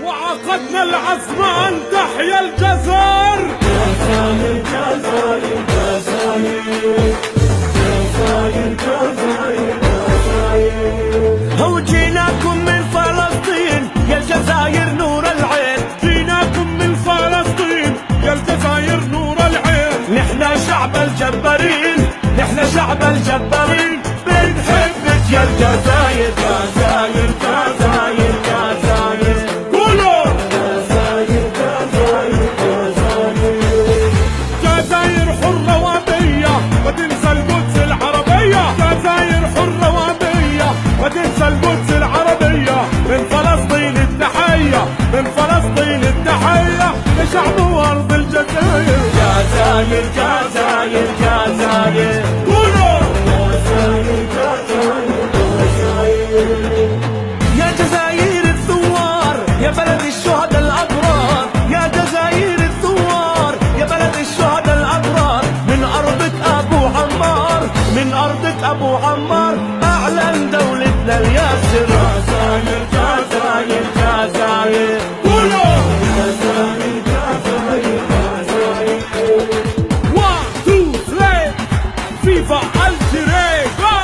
وعقدنا العزم أن تحيا الجزائر. جزائر جزائر جزائر جزائر جزائر جزائر. هو جيناكم من فلسطين يا الجزائر نور العين. جيناكم من فلسطين يا الجزائر نور العين. نحنا شعب الجبارين، نحنا شعب الجبارين، بنحبك يا الجزائر. جزائر جزائر جزائر قولوا جزائر جزائر جزائر. جزائر حرة وابية وتنسى القدس العربية. جزائر حرة وابية وتنسى القدس العربية. من فلسطين التحية، من فلسطين التحية لشعب وارض الجزائر. جزائر جزائر جزائر قولوا جزائر جزائر جزائر. يا جزائر الثوار يا بلد الشهداء الأبرار. يا جزائر الثوار يا بلد الشهداء الأبرار. من أرضك أبو عمار، من أرضك أبو عمار أعلن دولتنا الياسر. جزائر جزائر جزائر قولوا جزائر جزائر جزائر. 1 2 3 فيفا الجيري جو.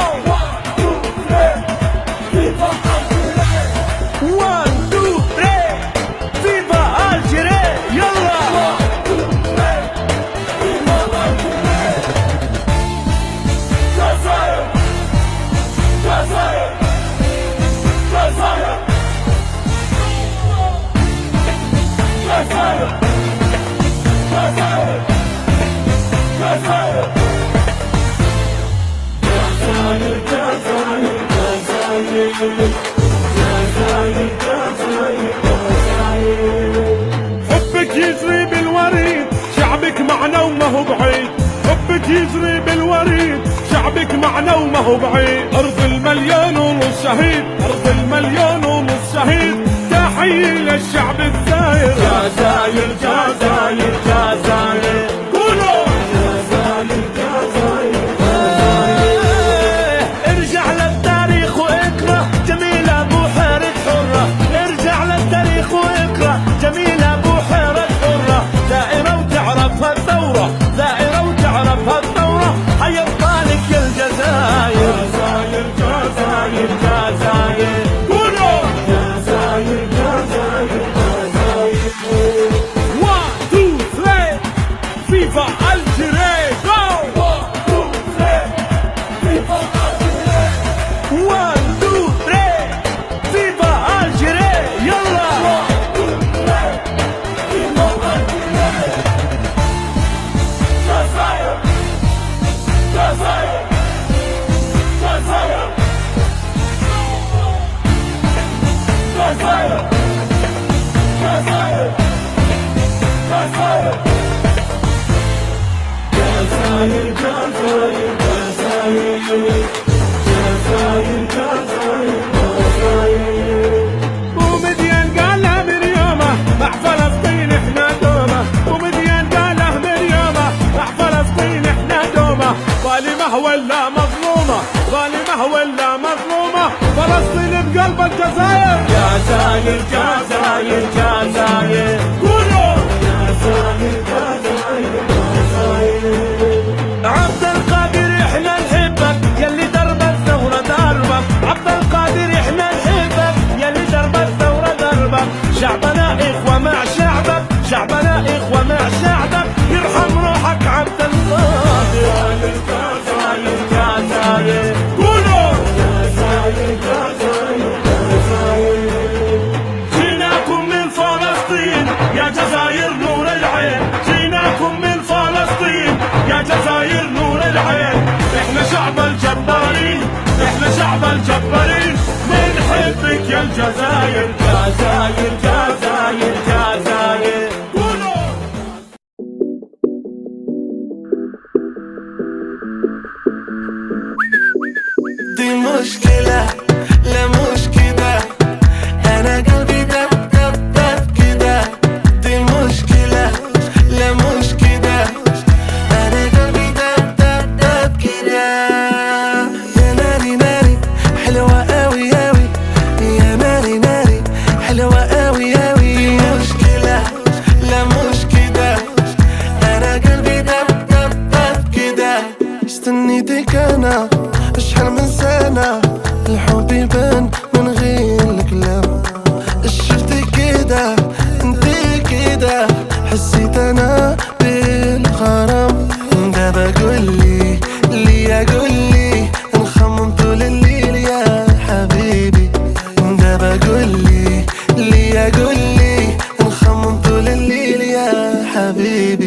1 2 3 فيفا الجيري يلا. جزائر جزائر جزائر جزائر جزائر جزائر جزائر جزائر جزائر جزائر جزائر جزائر. حبك يجري بالوريد، شعبك معنا وما هو بعيد. حبك يجري بالوريد، شعبك معنا وما هو بعيد. أرض المليون ونص شهيد، أرض المليون ونص شهيد. تحية للشعب الثاير. جزائر جزائر جزائر قولوا جزائر جزائر. ارجع للتاريخ واقرا جميلة بحيرة حرة. ارجع للتاريخ واقرا جميلة بحيرة حرة. دائرة وتعرفها الثورة، دائرة وتعرفها الثورة. حي الطالق يا الجزائر. جزائر جزائر جزائر قولوا جزائر جزائر جزائر. 1 2 3 فيفا الجيري جو. 1 2 3 فيفا الجيري يلا. جزائر جزائر جزائر جزائر جزائر جزائر جزائر جزائر جزائر جزائر جزائر جزائر. ومديان قالها من يومه مع فلسطين احنا دومه. ومديان قالها من يومه مع فلسطين احنا دومه. ظالمه ولا مظلومه، ظالمه ولا مظلومه. فلسطين بقلب الجزائر. جزائر جزائر جزائر قولوا جزائر جزائر جزائر. عبد القادر احنا نحبك يلي درب الثورة دربك. عبد القادر احنا نحبك يلي درب الثورة دربك. شعبنا اخوة مع شعبك، شعبنا اخوة مع شعبك. يرحم روحك عبد القادر. جزائر جزائر قولوا جزائر جزائر جزائر. جيناكم من فلسطين يا جزائر نور العين. جيناكم من فلسطين يا جزائر نور العين. احنا شعب الجبارين، احنا شعب الجبارين. بنحبك يا الجزائر. جزائر جزائر جزائر. قولوا دي مشكلة لا مش كده. أنا قلبي دب دب دب كده. دي مشكلة لا مش كده. أنا قلبي دب دب دب كده. يا ناري ناري حلوة أوي أوي. يا ناري ناري حلوة أوي أوي. حبيبي